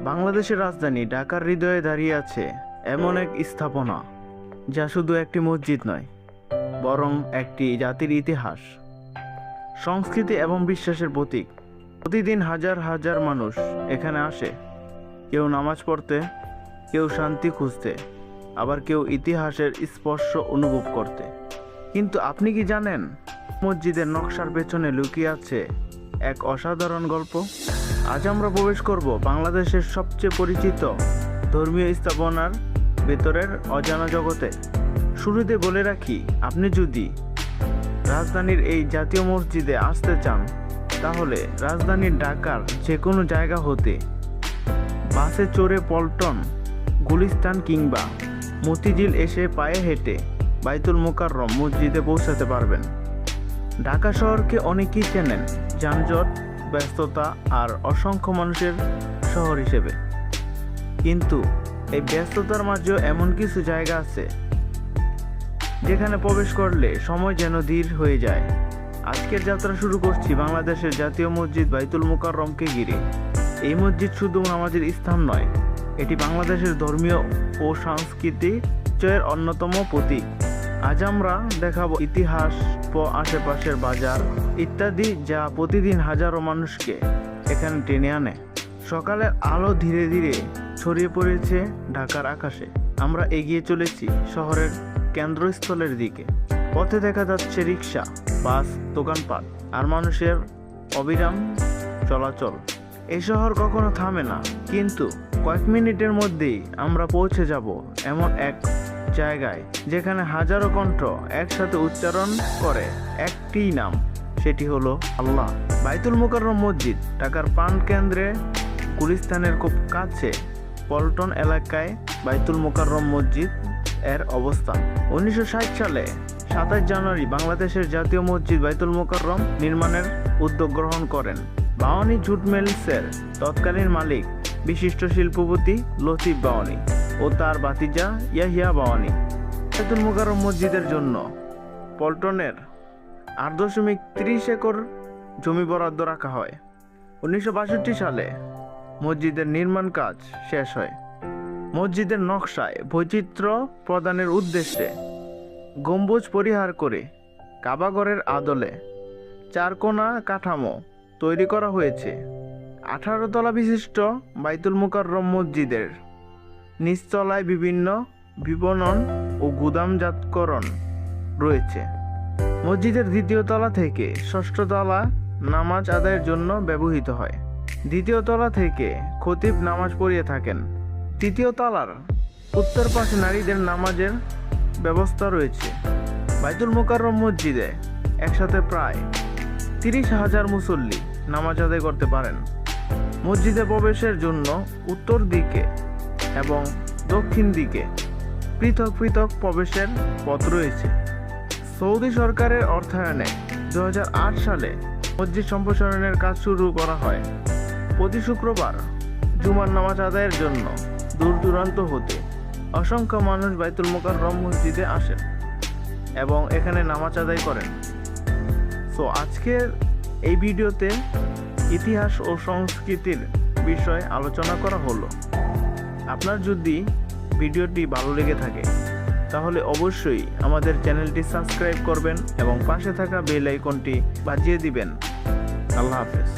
বাংলাদেশের রাজধানী ঢাকার হৃদয়ে দাঁড়িয়ে আছে এমন এক স্থাপনা যা শুধু একটি মসজিদ নয়, বরং একটি জাতির ইতিহাস, সংস্কৃতি এবং বিশ্বাসের প্রতীক। প্রতিদিন হাজার হাজার মানুষ এখানে আসে, কেউ নামাজ পড়তে, কেউ শান্তি খুঁজতে, আবার কেউ ইতিহাসের স্পর্শ অনুভব করতে। কিন্তু আপনি কি জানেন, মসজিদের নকশার পেছনে লুকিয়ে আছে এক অসাধারণ গল্প? আজ আমরা প্রবেশ করব বাংলাদেশের সবচেয়ে পরিচিত ধর্মীয় স্থাপনার ভেতরের অজানা জগতে। শুরুতে বলে রাখি, আপনি যদি রাজধানীর এই জাতীয় মসজিদে আসতে চান, তাহলে রাজধানীর ঢাকার যে কোনো জায়গা হতে বাসে চড়ে পল্টন, গুলিস্তান কিংবা মতিঝিল এসে পায়ে হেঁটে বাইতুল মোকাররম মসজিদে পৌঁছাতে পারবেন। ঢাকা শহরকে অনেকেই চেনেন যানজট, ব্যস্ততা আর অসংখ্য মানুষের শহর হিসেবে, কিন্তু এই ব্যস্ততার মাঝেও এমন কিছু জায়গা আছে যেখানে প্রবেশ করলে সময় যেন ধীর হয়ে যায়। আজকের যাত্রা শুরু করছি বাংলাদেশের জাতীয় মসজিদ বাইতুল মোকাররমকে ঘিরে। এই মসজিদ শুধু নামাজের স্থান নয়, এটি বাংলাদেশের ধর্মীয় ও সাংস্কৃতিক পরিচয়ের অন্যতম প্রতীক। আজ আমরা দেখাবো ইতিহাস, আশেপাশের বাজার ইত্যাদি, যা প্রতিদিন হাজারো মানুষকে এখানে টেনে আনে। সকালের আলো ধীরে ধীরে ছড়িয়ে পড়েছে ঢাকার আকাশে। আমরা এগিয়ে চলেছি শহরের কেন্দ্রস্থলের দিকে। পথে দেখা যাচ্ছে রিক্সা, বাস, দোকানপাট আর মানুষের অবিরাম চলাচল। এই শহর কখনো থামে না, কিন্তু কয়েক মিনিটের মধ্যেই আমরা পৌঁছে যাব এমন এক জায়গায় যেখানে হাজারো কণ্ঠ একসাথে উচ্চারণ করে একটি নাম, সেটি হলো আল্লাহ। বাইতুল মোকাররম মসজিদ ঢাকার প্রাণকেন্দ্রে গুলিস্তানের খুব কাছে পল্টন এলাকায় বাইতুল মোকাররম মসজিদ এর অবস্থান। 1960 সালে 27 জানুয়ারি বাংলাদেশের জাতীয় মসজিদ বাইতুল মোকাররম নির্মাণের উদ্যোগ গ্রহণ করেন বাওয়ানী জুট মিলসের তৎকালীন মালিক বিশিষ্ট শিল্পপতি লতিফ বাওয়ানী ও তার ভাতিজা ইয়াহিয়া বাওয়ানী। বাইতুল মোকাররম মসজিদের জন্য পল্টনের 8.30 একর জমি বরাদ্দ রাখা হয়। 1962 সালে মসজিদের নির্মাণ কাজ শেষ হয়। মসজিদের নকশায় বৈচিত্র্য প্রদানের উদ্দেশ্যে গম্বুজ পরিহার করে কাবাঘরের আদলে চারকোনা কাঠামো তৈরি করা হয়েছে। 18 তলা বিশিষ্ট বাইতুল মোকাররম মসজিদের নিচতলায় বিভিন্ন বিপণন ও গুদামজাতকরণ রয়েছে। মসজিদের 2য় তলা থেকে 6ষ্ঠ তলা নামাজ আদায়ের জন্য ব্যবহৃত হয়। 2য় তলা থেকে খতিব নামাজ পড়িয়ে থাকেন। 3য় তলার উত্তর পাশে নারীদের নামাজের ব্যবস্থা রয়েছে। বাইতুল মোকাররম মসজিদে একসাথে প্রায় 30,000 মুসল্লি নামাজ আদায় করতে পারেন। মসজিদে প্রবেশের জন্য উত্তর দিকে এবং দক্ষিণ দিকে পৃথক পৃথক প্রবেশের পথ রয়েছে। সৌদি সরকারের অর্থায়নে 2008 সালে মসজিদ সম্প্রসারণের কাজ শুরু করা হয়। প্রতি শুক্রবার জুমার নামাজ আদায়ের জন্য দূর দূরান্ত হতে অসংখ্য মানুষ বাইতুল মোকাররম মসজিদে আসেন এবং এখানে নামাজ আদায় করেন। সো আজকের এই ভিডিওতে ইতিহাস ও সংস্কৃতির বিষয়ে আলোচনা করা হলো। আপনার যদি ভিডিওটি ভালো লেগে থাকে, তাহলে অবশ্যই আমাদের চ্যানেলটি সাবস্ক্রাইব করবেন এবং পাশে থাকা বেল আইকনটি বাজিয়ে দিবেন। আল্লাহ হাফেজ।